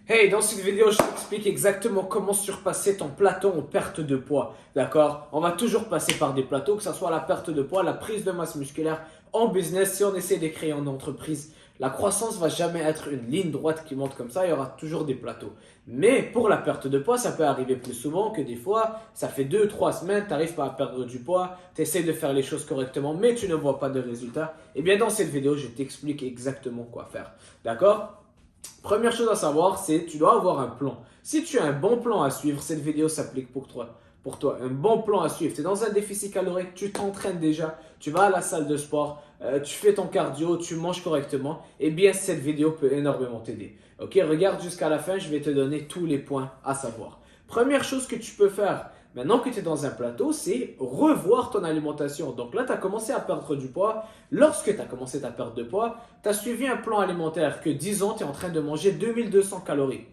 Hey, dans cette vidéo, je t'explique exactement comment surpasser ton plateau en perte de poids. D'accord? On va toujours passer par des plateaux, que ce soit la perte de poids, la prise de masse musculaire. En business, si on essaie de créer une entreprise, la croissance va jamais être une ligne droite qui monte comme ça, il y aura toujours des plateaux. Mais pour la perte de poids, ça peut arriver plus souvent que des fois, ça fait 2, 3 semaines, tu n'arrives pas à perdre du poids, tu essaies de faire les choses correctement, mais tu ne vois pas de résultats. Et bien dans cette vidéo, je t'explique exactement quoi faire. D'accord? Première chose à savoir, c'est tu dois avoir un plan. Si tu as un bon plan à suivre, cette vidéo s'applique pour toi. Pour toi, un bon plan à suivre. Tu es dans un déficit calorique, tu t'entraînes déjà, tu vas à la salle de sport, tu fais ton cardio, tu manges correctement, eh bien cette vidéo peut énormément t'aider. Ok, regarde jusqu'à la fin, je vais te donner tous les points à savoir. Première chose que tu peux faire, maintenant que tu es dans un plateau, c'est revoir ton alimentation. Donc là, tu as commencé à perdre du poids. Lorsque tu as commencé ta perte de poids, tu as suivi un plan alimentaire que, disons, tu es en train de manger 2200 calories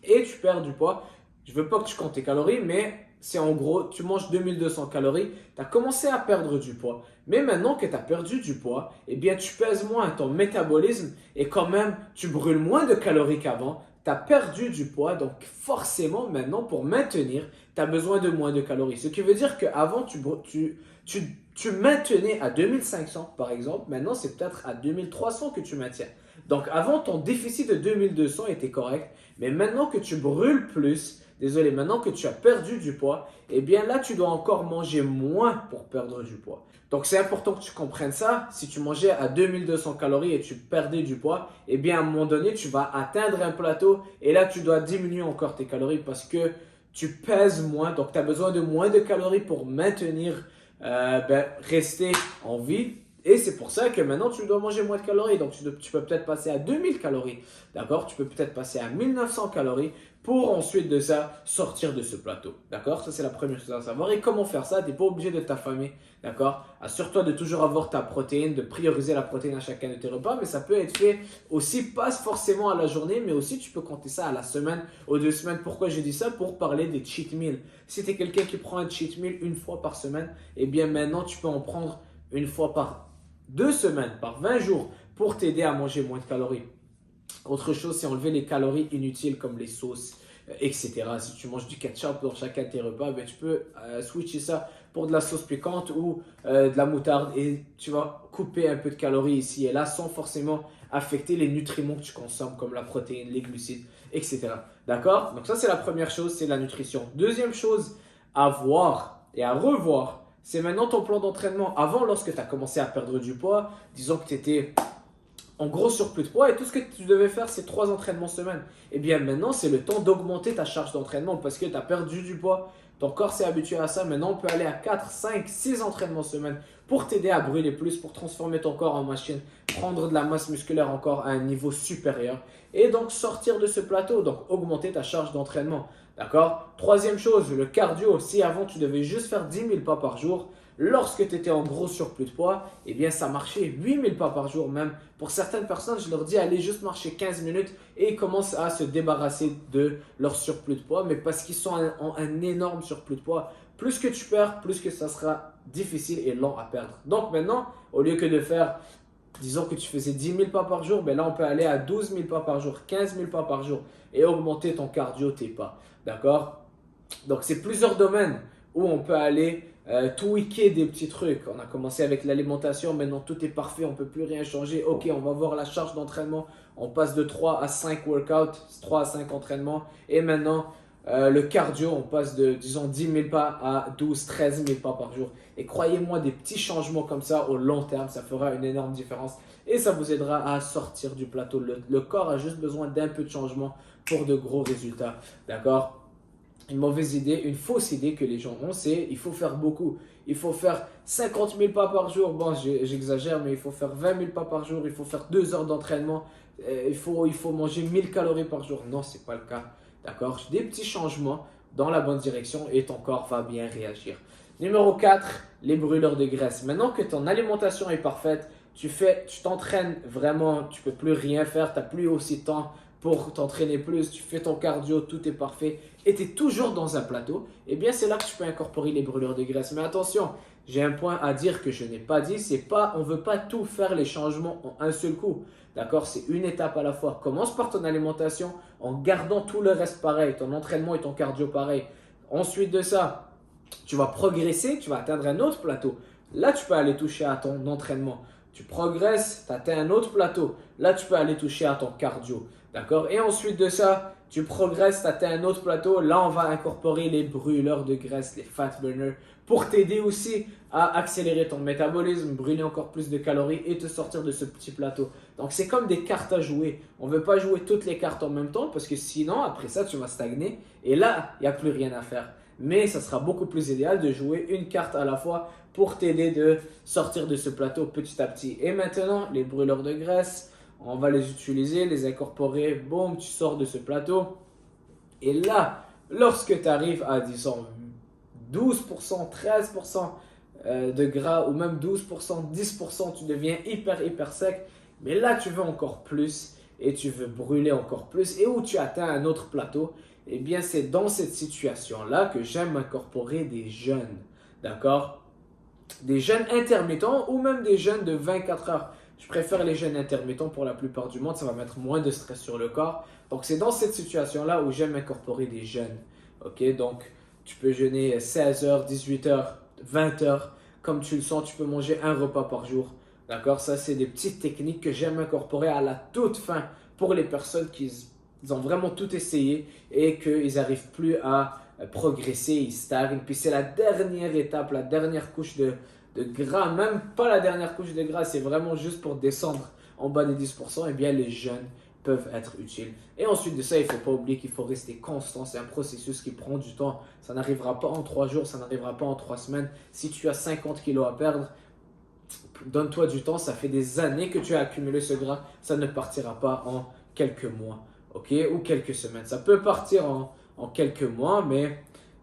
et tu perds du poids. Je ne veux pas que tu comptes tes calories, mais c'est en gros, tu manges 2200 calories, tu as commencé à perdre du poids. Mais maintenant que tu as perdu du poids, eh bien, tu pèses moins, ton métabolisme et quand même, tu brûles moins de calories qu'avant. Tu as perdu du poids, donc forcément, maintenant, pour maintenir, tu as besoin de moins de calories. Ce qui veut dire qu'avant, tu maintenais à 2500 par exemple, maintenant c'est peut-être à 2300 que tu maintiens. Donc avant, ton déficit de 2200 était correct, mais maintenant que tu brûles plus, désolé, maintenant que tu as perdu du poids, eh bien là, tu dois encore manger moins pour perdre du poids. Donc c'est important que tu comprennes ça. Si tu mangeais à 2200 calories et tu perdais du poids, eh bien à un moment donné, tu vas atteindre un plateau et là, tu dois diminuer encore tes calories parce que tu pèses moins. Donc tu as besoin de moins de calories pour maintenir rester en vie. Et c'est pour ça que maintenant tu dois manger moins de calories. Donc tu peux peut-être passer à 2000 calories. D'accord? Tu peux peut-être passer à 1900 calories pour ensuite de ça sortir de ce plateau. D'accord? Ça c'est la première chose à savoir. Et comment faire ça? Tu n'es pas obligé de t'affamer. D'accord? Assure-toi de toujours avoir ta protéine, de prioriser la protéine à chacun de tes repas. Mais ça peut être fait aussi, pas forcément à la journée, mais aussi tu peux compter ça à la semaine, aux 2 semaines. Pourquoi je dis ça? Pour parler des cheat meals. Si tu es quelqu'un qui prend un cheat meal une fois par semaine, eh bien maintenant tu peux en prendre une fois par 2 semaines, par 20 jours pour t'aider à manger moins de calories. Autre chose, c'est enlever les calories inutiles comme les sauces, etc. Si tu manges du ketchup dans chacun de tes repas, ben, tu peux switcher ça pour de la sauce piquante ou de la moutarde et tu vas couper un peu de calories ici et là sans forcément affecter les nutriments que tu consommes comme la protéine, les glucides, etc. D'accord? Donc ça, c'est la première chose, c'est la nutrition. Deuxième chose à voir et à revoir, c'est maintenant ton plan d'entraînement. Avant, lorsque tu as commencé à perdre du poids, disons que tu étais en gros surplus de poids et tout ce que tu devais faire, c'est 3 entraînements semaine. Et bien maintenant, c'est le temps d'augmenter ta charge d'entraînement parce que tu as perdu du poids. Ton corps s'est habitué à ça. Maintenant, on peut aller à 4, 5, 6 entraînements semaine pour t'aider à brûler plus, pour transformer ton corps en machine, prendre de la masse musculaire encore à un niveau supérieur et donc sortir de ce plateau, donc augmenter ta charge d'entraînement. D'accord? Troisième chose, le cardio. Si avant tu devais juste faire 10 000 pas par jour, lorsque tu étais en gros surplus de poids, eh bien ça marchait 8000 pas par jour même. Pour certaines personnes, je leur dis allez juste marcher 15 minutes et ils commencent à se débarrasser de leur surplus de poids, mais parce qu'ils sont en un énorme surplus de poids. Plus que tu perds, plus que ça sera difficile et lent à perdre. Donc maintenant, au lieu que de faire, disons que tu faisais 10 000 pas par jour, ben là on peut aller à 12 000 pas par jour, 15 000 pas par jour et augmenter ton cardio, tes pas. D'accord? Donc c'est plusieurs domaines où on peut aller tweaker des petits trucs. On a commencé avec l'alimentation, maintenant tout est parfait, on ne peut plus rien changer. Ok, on va voir la charge d'entraînement. On passe de 3 à 5 workouts, 3 à 5 entraînements. Et maintenant, le cardio, on passe de, disons, 10 000 pas à 12, 13 000 pas par jour. Et croyez-moi, des petits changements comme ça au long terme, ça fera une énorme différence. Et ça vous aidera à sortir du plateau. Le corps a juste besoin d'un peu de changement pour de gros résultats. D'accord? Une mauvaise idée, une fausse idée que les gens ont, c'est il faut faire beaucoup. Il faut faire 50 000 pas par jour. Bon, j'exagère, mais il faut faire 20 000 pas par jour. Il faut faire 2 heures d'entraînement. Il faut manger 1000 calories par jour. Non, ce n'est pas le cas. D'accord? Des petits changements dans la bonne direction et ton corps va bien réagir. Numéro 4, les brûleurs de graisse. Maintenant que ton alimentation est parfaite, tu t'entraînes vraiment, tu ne peux plus rien faire, tu n'as plus aussi de temps pour t'entraîner plus, tu fais ton cardio, tout est parfait et tu es toujours dans un plateau, eh bien c'est là que tu peux incorporer les brûleurs de graisse. Mais attention, j'ai un point à dire que je n'ai pas dit, c'est pas, on ne veut pas tout faire les changements en un seul coup. D'accord? C'est une étape à la fois. Commence par ton alimentation, en gardant tout le reste pareil, ton entraînement et ton cardio pareil. Ensuite de ça, tu vas progresser, tu vas atteindre un autre plateau. Là, tu peux aller toucher à ton entraînement. Tu progresses, tu atteins un autre plateau. Là, tu peux aller toucher à ton cardio. D'accord? Et ensuite de ça, tu progresses, tu atteins un autre plateau. Là, on va incorporer les brûleurs de graisse, les fat burners, pour t'aider aussi à accélérer ton métabolisme, brûler encore plus de calories et te sortir de ce petit plateau. Donc, c'est comme des cartes à jouer. On ne veut pas jouer toutes les cartes en même temps parce que sinon, après ça, tu vas stagner. Et là, il n'y a plus rien à faire. Mais ça sera beaucoup plus idéal de jouer une carte à la fois pour t'aider de sortir de ce plateau petit à petit. Et maintenant, les brûleurs de graisse, on va les utiliser, les incorporer. Boum, tu sors de ce plateau. Et là, lorsque tu arrives à, disons, 12%, 13% de gras ou même 12%, 10%, tu deviens hyper sec. Mais là, tu veux encore plus et tu veux brûler encore plus. Et où tu atteins un autre plateau, eh bien, c'est dans cette situation-là que j'aime incorporer des jeûnes. D'accord? Des jeûnes intermittents ou même des jeûnes de 24 heures. Je préfère les jeûnes intermittents pour la plupart du monde. Ça va mettre moins de stress sur le corps. Donc, c'est dans cette situation-là où j'aime incorporer des jeûnes. Ok? Donc, tu peux jeûner 16 heures, 18 heures, 20 heures. Comme tu le sens, tu peux manger un repas par jour. D'accord? Ça, c'est des petites techniques que j'aime incorporer à la toute fin pour les personnes qui ont vraiment tout essayé et qu'ils n'arrivent plus à progresser, ils stagnent. Puis c'est la dernière étape, la dernière couche de gras, même pas la dernière couche de gras, c'est vraiment juste pour descendre en bas des 10%, et bien les jeûnes peuvent être utiles. Et ensuite de ça, il ne faut pas oublier qu'il faut rester constant. C'est un processus qui prend du temps. Ça n'arrivera pas en 3 jours, ça n'arrivera pas en 3 semaines. Si tu as 50 kilos à perdre, donne-toi du temps. Ça fait des années que tu as accumulé ce gras. Ça ne partira pas en quelques mois, ok, ou quelques semaines. Ça peut partir en quelques mois, mais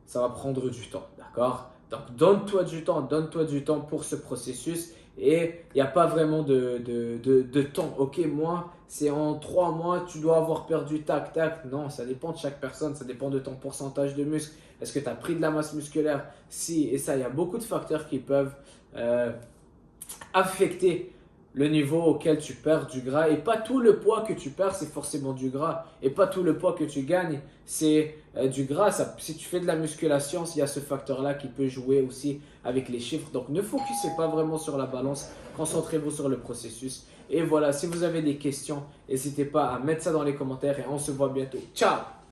ça va prendre du temps, d'accord? Donc, donne-toi du temps pour ce processus et il n'y a pas vraiment de temps. Ok, moi, c'est en 3 mois, tu dois avoir perdu tac, tac. Non, ça dépend de chaque personne, ça dépend de ton pourcentage de muscle. Est-ce que tu as pris de la masse musculaire? Si, et ça, il y a beaucoup de facteurs qui peuvent affecter le niveau auquel tu perds du gras. Et pas tout le poids que tu perds, c'est forcément du gras. Et pas tout le poids que tu gagnes, c'est du gras. Si tu fais de la musculation, il y a ce facteur-là qui peut jouer aussi avec les chiffres. Donc ne focussez pas vraiment sur la balance, concentrez-vous sur le processus. Et voilà, si vous avez des questions, n'hésitez pas à mettre ça dans les commentaires et on se voit bientôt. Ciao!